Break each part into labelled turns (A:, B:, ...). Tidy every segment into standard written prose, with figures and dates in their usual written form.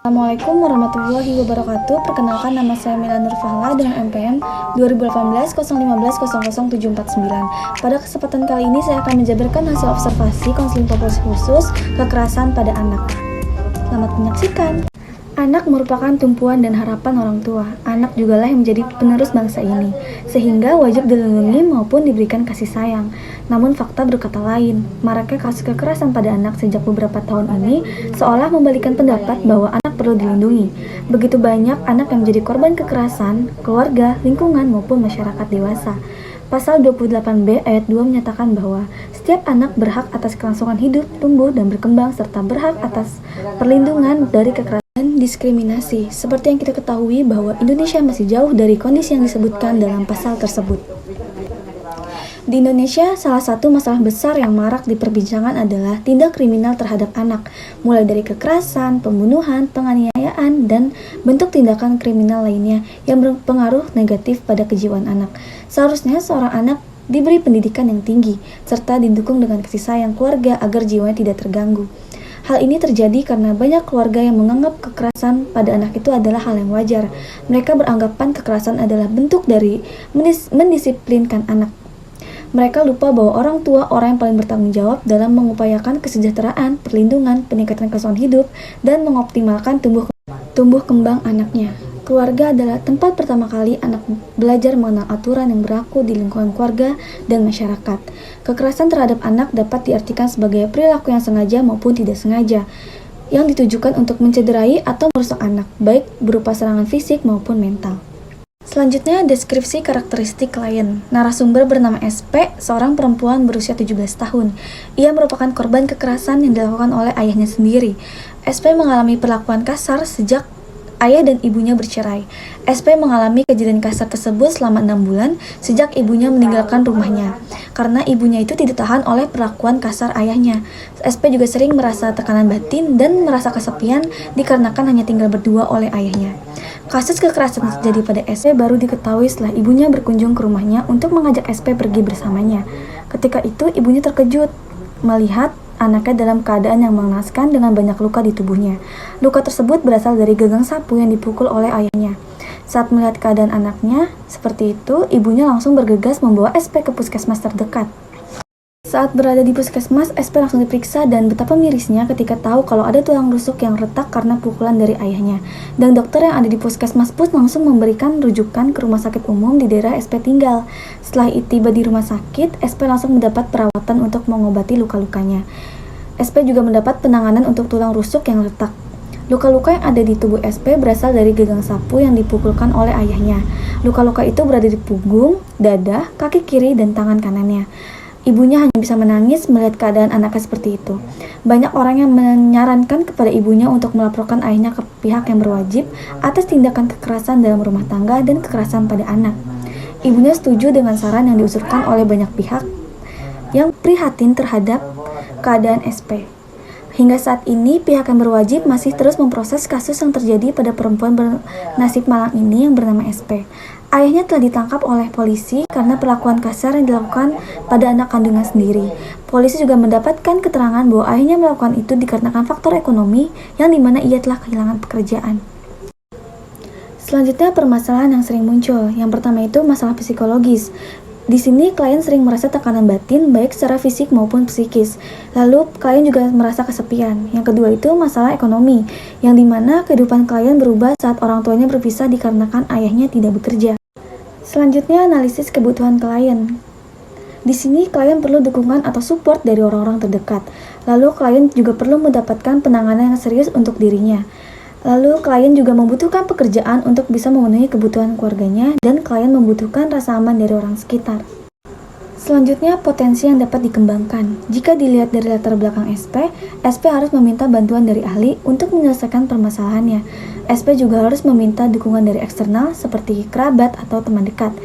A: Assalamualaikum warahmatullahi wabarakatuh. Perkenalkan, nama saya Mila Nurfahla dengan NPM 2018 015 00 749. Pada kesempatan kali ini saya akan menjabarkan hasil observasi konseling populasi khusus kekerasan pada anak. Selamat menyaksikan. Anak merupakan tumpuan dan harapan orang tua. Anak jugalah yang menjadi penerus bangsa ini, sehingga wajib dilindungi maupun diberikan kasih sayang. Namun fakta berkata lain. Maraknya kasus kekerasan pada anak sejak beberapa tahun ini seolah membalikan pendapat bahwa anak perlu dilindungi. Begitu banyak anak yang menjadi korban kekerasan, keluarga, lingkungan maupun masyarakat dewasa. Pasal 28B ayat 2 menyatakan bahwa setiap anak berhak atas kelangsungan hidup, tumbuh, dan berkembang serta berhak atas perlindungan dari kekerasan dan diskriminasi. Seperti yang kita ketahui bahwa Indonesia masih jauh dari kondisi yang disebutkan dalam pasal tersebut. Di Indonesia, salah satu masalah besar yang marak diperbincangkan adalah tindak kriminal terhadap anak, mulai dari kekerasan, pembunuhan, penganiayaan, dan bentuk tindakan kriminal lainnya yang berpengaruh negatif pada kejiwaan anak. Seharusnya seorang anak diberi pendidikan yang tinggi, serta didukung dengan kasih sayang keluarga agar jiwanya tidak terganggu. Hal ini terjadi karena banyak keluarga yang menganggap kekerasan pada anak itu adalah hal yang wajar. Mereka beranggapan kekerasan adalah bentuk dari mendisiplinkan anak. Mereka lupa bahwa orang tua orang yang paling bertanggung jawab dalam mengupayakan kesejahteraan, perlindungan, peningkatan kelangsungan hidup, dan mengoptimalkan tumbuh kembang anaknya. Keluarga adalah tempat pertama kali anak belajar mengenal aturan yang berlaku di lingkungan keluarga dan masyarakat. Kekerasan terhadap anak dapat diartikan sebagai perilaku yang sengaja maupun tidak sengaja, yang ditujukan untuk mencederai atau merusak anak, baik berupa serangan fisik maupun mental. Selanjutnya, deskripsi karakteristik klien. Narasumber bernama SP, seorang perempuan berusia 17 tahun. Ia merupakan korban kekerasan yang dilakukan oleh ayahnya sendiri. SP mengalami perlakuan kasar sejak ayah dan ibunya bercerai. SP mengalami kejadian kasar tersebut selama 6 bulan sejak ibunya meninggalkan rumahnya. Karena ibunya itu tidak tahan oleh perlakuan kasar ayahnya. SP juga sering merasa tekanan batin dan merasa kesepian dikarenakan hanya tinggal berdua oleh ayahnya. Kasus kekerasan yang terjadi pada SP baru diketahui setelah ibunya berkunjung ke rumahnya untuk mengajak SP pergi bersamanya. Ketika itu ibunya terkejut melihat anaknya dalam keadaan yang mengenaskan dengan banyak luka di tubuhnya. Luka tersebut berasal dari gagang sapu yang dipukul oleh ayahnya. Saat melihat keadaan anaknya seperti itu, ibunya langsung bergegas membawa SP ke puskesmas terdekat. Saat berada di puskesmas, SP langsung diperiksa dan betapa mirisnya ketika tahu kalau ada tulang rusuk yang retak karena pukulan dari ayahnya. Dan dokter yang ada di puskesmas pun langsung memberikan rujukan ke rumah sakit umum di daerah SP tinggal. Setelah tiba di rumah sakit, SP langsung mendapat perawatan untuk mengobati luka-lukanya. SP juga mendapat penanganan untuk tulang rusuk yang retak. Luka-luka yang ada di tubuh SP berasal dari gagang sapu yang dipukulkan oleh ayahnya. Luka-luka itu berada di punggung, dada, kaki kiri, dan tangan kanannya. Ibunya hanya bisa menangis melihat keadaan anaknya seperti itu. Banyak orang yang menyarankan kepada ibunya untuk melaporkan ayahnya ke pihak yang berwajib atas tindakan kekerasan dalam rumah tangga dan kekerasan pada anak. Ibunya setuju dengan saran yang diusulkan oleh banyak pihak yang prihatin terhadap keadaan SP. Hingga saat ini, pihak yang berwajib masih terus memproses kasus yang terjadi pada perempuan bernasib malang ini yang bernama SP. Ayahnya telah ditangkap oleh polisi karena perlakuan kasar yang dilakukan pada anak kandungnya sendiri. Polisi juga mendapatkan keterangan bahwa ayahnya melakukan itu dikarenakan faktor ekonomi yang dimana ia telah kehilangan pekerjaan. Selanjutnya, permasalahan yang sering muncul. Yang pertama itu masalah psikologis. Di sini klien sering merasa tekanan batin baik secara fisik maupun psikis. Lalu klien juga merasa kesepian. Yang kedua itu masalah ekonomi, yang dimana kehidupan klien berubah saat orang tuanya berpisah dikarenakan ayahnya tidak bekerja. Selanjutnya, analisis kebutuhan klien. Di sini klien perlu dukungan atau support dari orang-orang terdekat. Lalu klien juga perlu mendapatkan penanganan yang serius untuk dirinya. Lalu klien juga membutuhkan pekerjaan untuk bisa memenuhi kebutuhan keluarganya, dan klien membutuhkan rasa aman dari orang sekitar. Selanjutnya, potensi yang dapat dikembangkan. Jika dilihat dari latar belakang SP harus meminta bantuan dari ahli untuk menyelesaikan permasalahannya. SP juga harus meminta dukungan dari eksternal seperti kerabat atau teman dekat.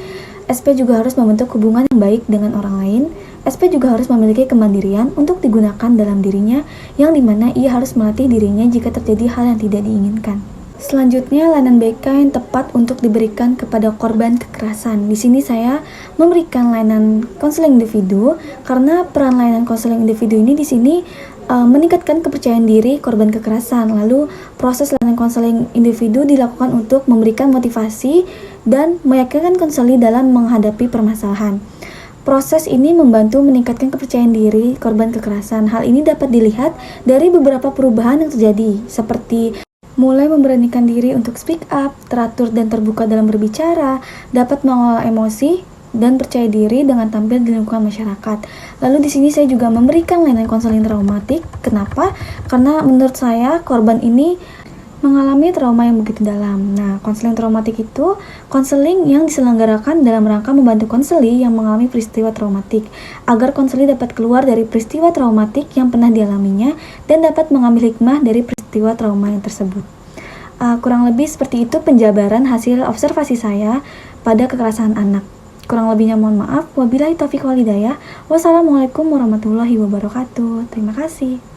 A: SP juga harus membentuk hubungan yang baik dengan orang lain. SP juga harus memiliki kemandirian untuk digunakan dalam dirinya, yang dimana ia harus melatih dirinya jika terjadi hal yang tidak diinginkan. Selanjutnya, layanan BK yang tepat untuk diberikan kepada korban kekerasan. Di sini saya memberikan layanan konseling individu karena peran layanan konseling individu ini di sini meningkatkan kepercayaan diri korban kekerasan. Lalu proses layanan konseling individu dilakukan untuk memberikan motivasi dan meyakinkan konseli dalam menghadapi permasalahan. Proses ini membantu meningkatkan kepercayaan diri korban kekerasan. Hal ini dapat dilihat dari beberapa perubahan yang terjadi, seperti mulai memberanikan diri untuk speak up, teratur dan terbuka dalam berbicara, dapat mengelola emosi, dan percaya diri dengan tampil di lingkungan masyarakat. Lalu di sini saya juga memberikan layanan konseling traumatik. Kenapa? Karena menurut saya korban ini mengalami trauma yang begitu dalam. Nah, konseling traumatik itu konseling yang diselenggarakan dalam rangka membantu konseli yang mengalami peristiwa traumatik agar konseli dapat keluar dari peristiwa traumatik yang pernah dialaminya dan dapat mengambil hikmah dari peristiwa trauma yang tersebut. Kurang lebih seperti itu penjabaran hasil observasi saya pada kekerasan anak. Kurang lebihnya mohon maaf. Wabillahi taufiq wal hidayah. Wassalamualaikum warahmatullahi wabarakatuh. Terima kasih.